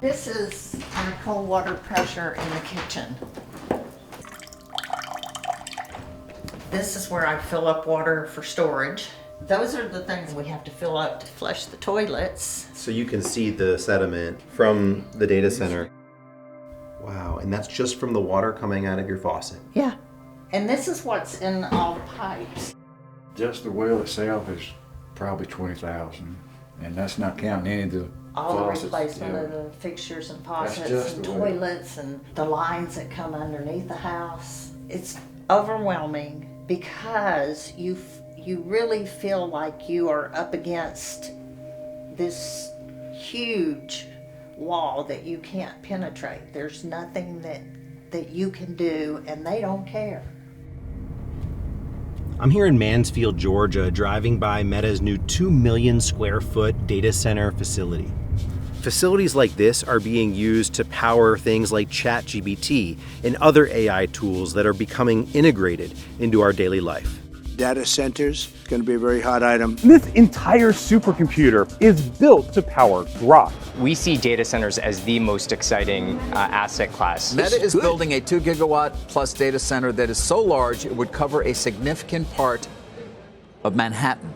This is our cold water pressure in the kitchen. This is where I fill up water for storage. Those are the things we have to fill up to flush the toilets. So you can see the sediment from the data center. Wow, and that's just from the water coming out of your faucet. Yeah. And this is what's in all the pipes. Just the well itself is probably 20,000, and that's not counting any of the All faucets. the replacement Yeah. of the fixtures and That's faucets just and the way. toilets and the lines that come underneath the house. It's overwhelming because you really feel like you are up against this huge wall that you can't penetrate. There's nothing that you can do, and they don't care. I'm here in Mansfield, Georgia, driving by Meta's new 2 million square foot data center facility. Facilities like this are being used to power things like ChatGPT and other AI tools that are becoming integrated into our daily life. Data centers, going to be a very hot item. This entire supercomputer is built to power Grok. We see data centers as the most exciting asset class. Meta is building a 2 gigawatt plus data center that is so large it would cover a significant part of Manhattan.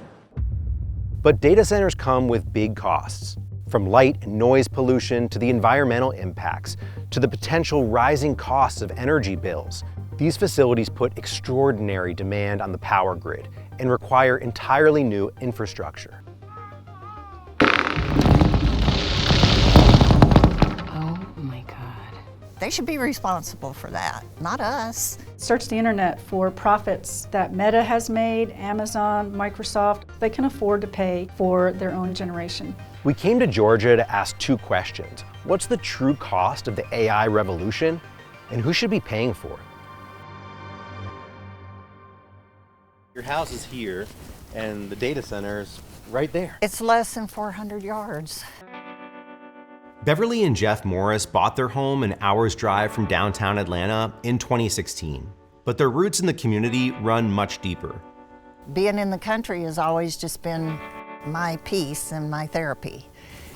But data centers come with big costs, from light and noise pollution to the environmental impacts, to the potential rising costs of energy bills. These facilities put extraordinary demand on the power grid and require entirely new infrastructure. Oh my God. They should be responsible for that, not us. Search the internet for profits that Meta has made, Amazon, Microsoft. They can afford to pay for their own generation. We came to Georgia to ask two questions. What's the true cost of the AI revolution, and who should be paying for it? Your house is here, and the data center is right there. It's less than 400 yards. Beverly and Jeff Morris bought their home an hour's drive from downtown Atlanta in 2016, but their roots in the community run much deeper. Being in the country has always just been my peace and my therapy.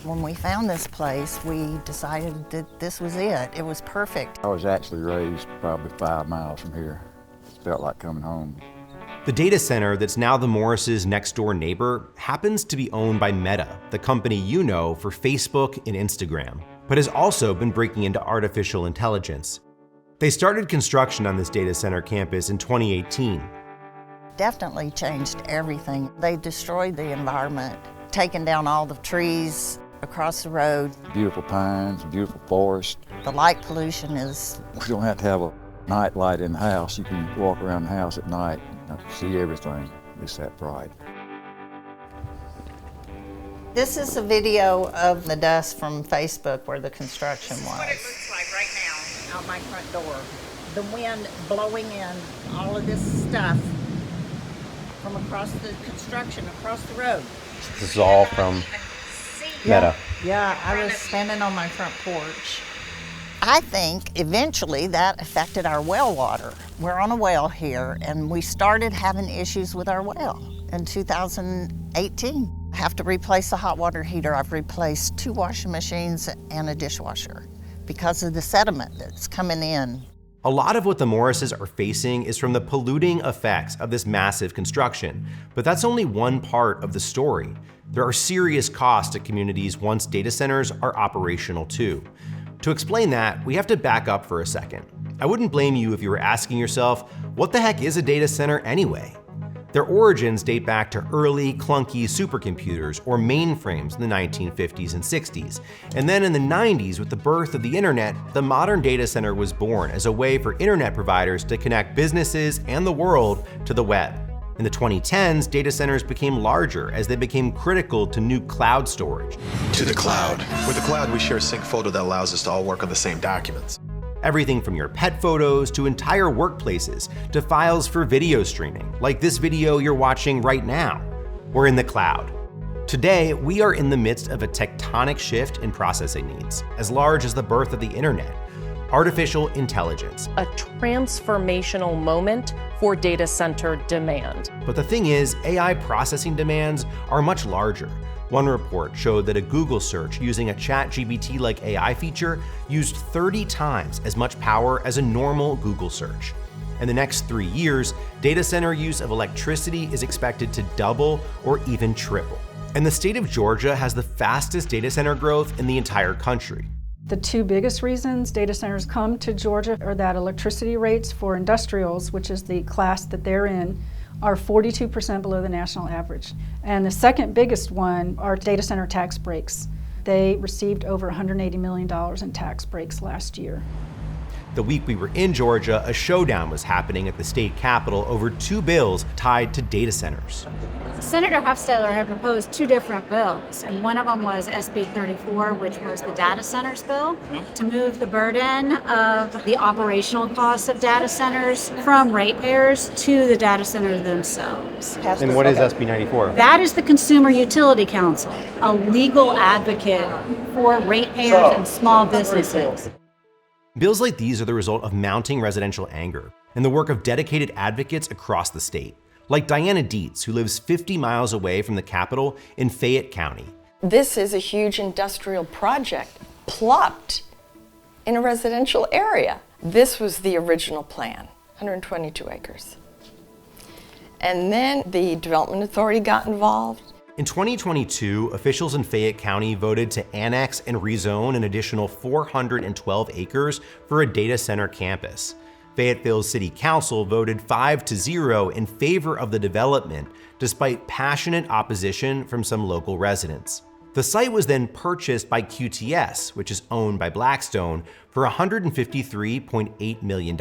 When we found this place, we decided that this was it. It was perfect. I was actually raised probably 5 miles from here. It felt like coming home. The data center that's now the Morris' next door neighbor happens to be owned by Meta, the company you know for Facebook and Instagram, but has also been breaking into artificial intelligence. They started construction on this data center campus in 2018. Definitely changed everything. They destroyed the environment, taking down all the trees across the road. Beautiful pines, beautiful forest. The light pollution is... We don't have to have a night light in the house. You can walk around the house at night and see everything. It's that bright. This is a video of the dust from Facebook where the construction was. This is what it looks like right now. Out my front door. The wind blowing in all of this stuff from across the construction, across the road. This is all from Meta. Yeah, I was standing on my front porch. I think eventually that affected our well water. We're on a well here, and we started having issues with our well in 2018. I have to replace the hot water heater. I've replaced 2 washing machines and a dishwasher because of the sediment that's coming in. A lot of what the Morrises are facing is from the polluting effects of this massive construction, but that's only one part of the story. There are serious costs to communities once data centers are operational too. To explain that, we have to back up for a second. I wouldn't blame you if you were asking yourself, what the heck is a data center anyway? Their origins date back to early, clunky supercomputers or mainframes in the 1950s and 60s. And then in the 90s, with the birth of the internet, the modern data center was born as a way for internet providers to connect businesses and the world to the web. In the 2010s, data centers became larger as they became critical to new cloud storage. To the cloud. With the cloud, we share a sync folder that allows us to all work on the same documents. Everything from your pet photos to entire workplaces to files for video streaming, like this video you're watching right now. We're in the cloud. Today, we are in the midst of a tectonic shift in processing needs, as large as the birth of the internet. Artificial intelligence. A transformational moment for data center demand. But the thing is, AI processing demands are much larger. One report showed that a Google search using a ChatGPT-like AI feature used 30 times as much power as a normal Google search. In the next 3 years, data center use of electricity is expected to double or even triple. And the state of Georgia has the fastest data center growth in the entire country. The two biggest reasons data centers come to Georgia are that electricity rates for industrials, which is the class that they're in, are 42% below the national average. And the second biggest one are data center tax breaks. They received over $180 million in tax breaks last year. The week we were in Georgia, a showdown was happening at the state capitol over two bills tied to data centers. Senator Hofstadter had proposed two different bills, and one of them was SB 34, which was the data centers bill, to move the burden of the operational costs of data centers from ratepayers to the data centers themselves. And what is SB 94? That is the Consumer Utility Council, a legal advocate for ratepayers and small businesses. Bills like these are the result of mounting residential anger and the work of dedicated advocates across the state, like Diana Dietz, who lives 50 miles away from the Capitol in Fayette County. This is a huge industrial project plopped in a residential area. This was the original plan, 122 acres. And then the Development Authority got involved. In 2022, officials in Fayette County voted to annex and rezone an additional 412 acres for a data center campus. Fayetteville's City Council voted 5-0 in favor of the development, despite passionate opposition from some local residents. The site was then purchased by QTS, which is owned by Blackstone, for $153.8 million.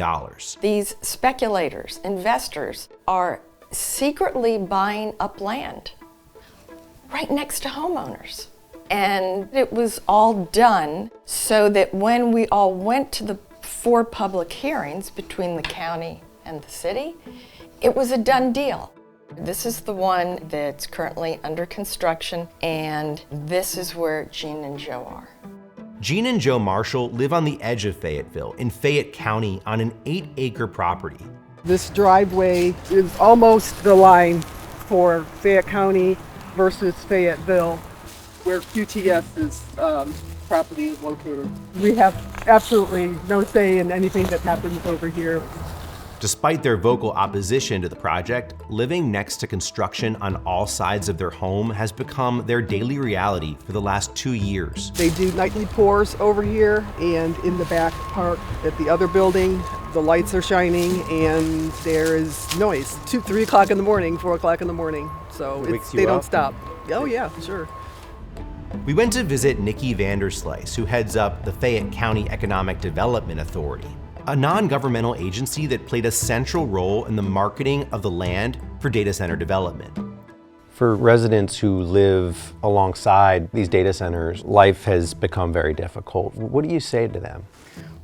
These speculators, investors, are secretly buying up land right next to homeowners. And it was all done so that when we all went to the 4 public hearings between the county and the city, it was a done deal. This is the one that's currently under construction, and this is where Gene and Joe are. Gene and Joe Marshall live on the edge of Fayetteville in Fayette County on an 8-acre property. This driveway is almost the line for Fayette County versus Fayetteville, where QTS's property is located. We have absolutely no say in anything that happens over here. Despite their vocal opposition to the project, living next to construction on all sides of their home has become their daily reality for the last 2 years. They do nightly pours over here, and in the back part at the other building, the lights are shining and there is noise. 2, 3 o'clock in the morning, 4 o'clock in the morning. So they don't stop. Oh yeah, sure. We went to visit Nikki Vanderslice, who heads up the Fayette County Economic Development Authority, a non-governmental agency that played a central role in the marketing of the land for data center development. For residents who live alongside these data centers, life has become very difficult. What do you say to them?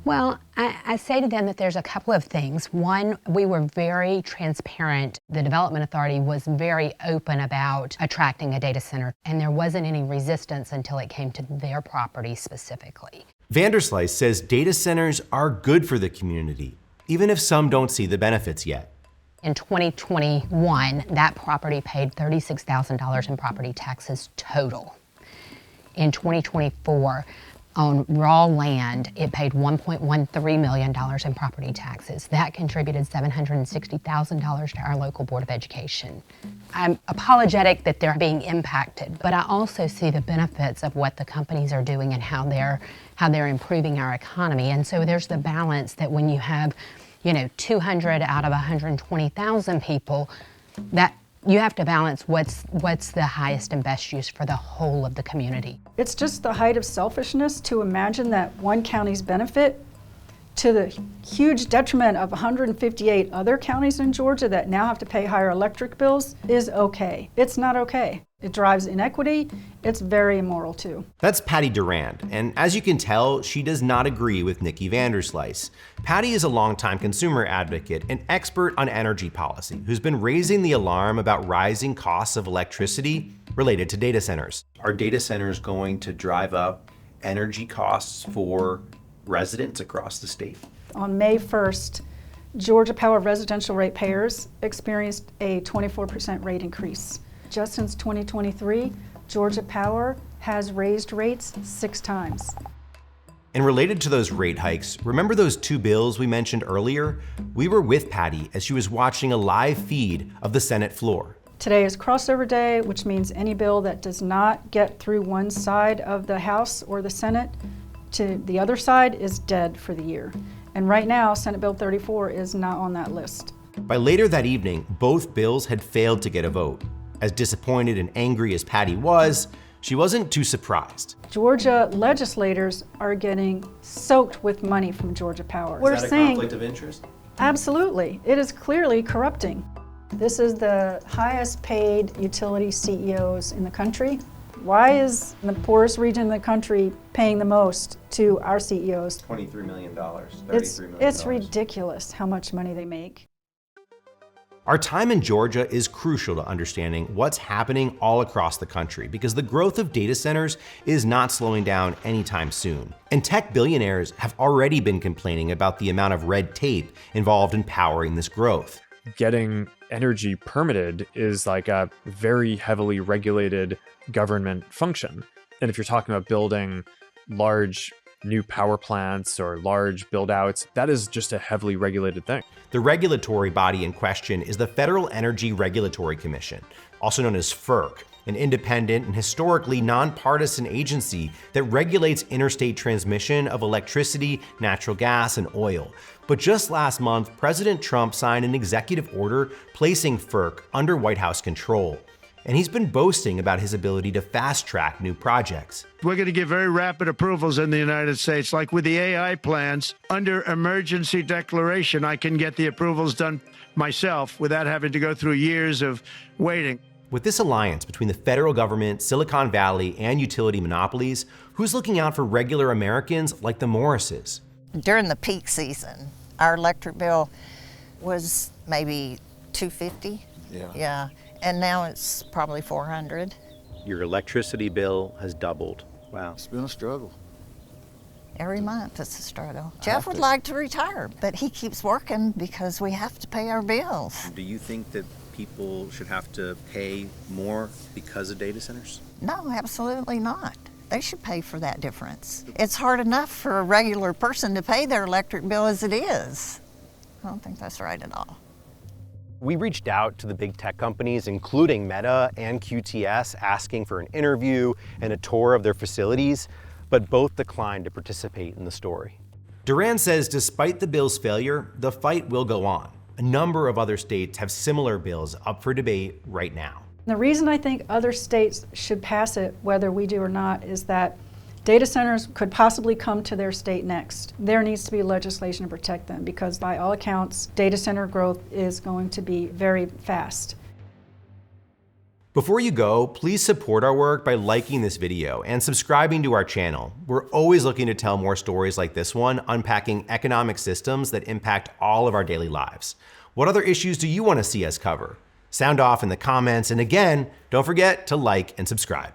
Well, I say to them that there's a couple of things. One, we were very transparent. The Development Authority was very open about attracting a data center, and there wasn't any resistance until it came to their property specifically. Vanderslice says data centers are good for the community, even if some don't see the benefits yet. In 2021, that property paid $36,000 in property taxes total. In 2024, on raw land, it paid $1.13 million in property taxes. That contributed $760,000 to our local Board of Education. I'm apologetic that they're being impacted, but I also see the benefits of what the companies are doing and how they're improving our economy. And so there's the balance that when you have, 200 out of 120,000 people, that you have to balance what's the highest and best use for the whole of the community. It's just the height of selfishness to imagine that one county's benefit to the huge detriment of 158 other counties in Georgia that now have to pay higher electric bills is okay. It's not okay. It drives inequity. It's very immoral too. That's Patty Durand, and as you can tell, she does not agree with Nikki Vanderslice. Patty is a longtime consumer advocate and expert on energy policy who's been raising the alarm about rising costs of electricity related to data centers. Are data centers going to drive up energy costs for residents across the state? On May 1st, Georgia Power residential ratepayers experienced a 24% rate increase. Just since 2023, Georgia Power has raised rates 6 times. And related to those rate hikes, remember those 2 bills we mentioned earlier? We were with Patty as she was watching a live feed of the Senate floor. Today is crossover day, which means any bill that does not get through one side of the House or the Senate to the other side is dead for the year. And right now, Senate Bill 34 is not on that list. By later that evening, both bills had failed to get a vote. As disappointed and angry as Patty was, she wasn't too surprised. Georgia legislators are getting soaked with money from Georgia Power. Is that a conflict of interest? Absolutely. It is clearly corrupting. This is the highest paid utility CEOs in the country. Why is the poorest region in the country paying the most to our CEOs? $23 million, It's ridiculous how much money they make. Our time in Georgia is crucial to understanding what's happening all across the country because the growth of data centers is not slowing down anytime soon. And tech billionaires have already been complaining about the amount of red tape involved in powering this growth. Getting energy permitted is like a very heavily regulated government function. And if you're talking about building large new power plants or large build outs, that is just a heavily regulated thing. The regulatory body in question is the Federal Energy Regulatory Commission, also known as FERC, an independent and historically nonpartisan agency that regulates interstate transmission of electricity, natural gas, and oil. But just last month, President Trump signed an executive order placing FERC under White House control. And he's been boasting about his ability to fast-track new projects. We're going to get very rapid approvals in the United States. Like with the AI plans, under emergency declaration, I can get the approvals done myself without having to go through years of waiting. With this alliance between the federal government, Silicon Valley, and utility monopolies, who's looking out for regular Americans like the Morrises? During the peak season, our electric bill was maybe $250. Yeah. And now it's probably $400. Your electricity bill has doubled. Wow. It's been a struggle. Every month it's a struggle. Jeff would like to retire, but he keeps working because we have to pay our bills. Do you think that people should have to pay more because of data centers? No, absolutely not. They should pay for that difference. It's hard enough for a regular person to pay their electric bill as it is. I don't think that's right at all. We reached out to the big tech companies, including Meta and QTS, asking for an interview and a tour of their facilities, but both declined to participate in the story. Duran says despite the bill's failure, the fight will go on. A number of other states have similar bills up for debate right now. The reason I think other states should pass it, whether we do or not, is that data centers could possibly come to their state next. There needs to be legislation to protect them because by all accounts, data center growth is going to be very fast. Before you go, please support our work by liking this video and subscribing to our channel. We're always looking to tell more stories like this one, unpacking economic systems that impact all of our daily lives. What other issues do you want to see us cover? Sound off in the comments, and again, don't forget to like and subscribe.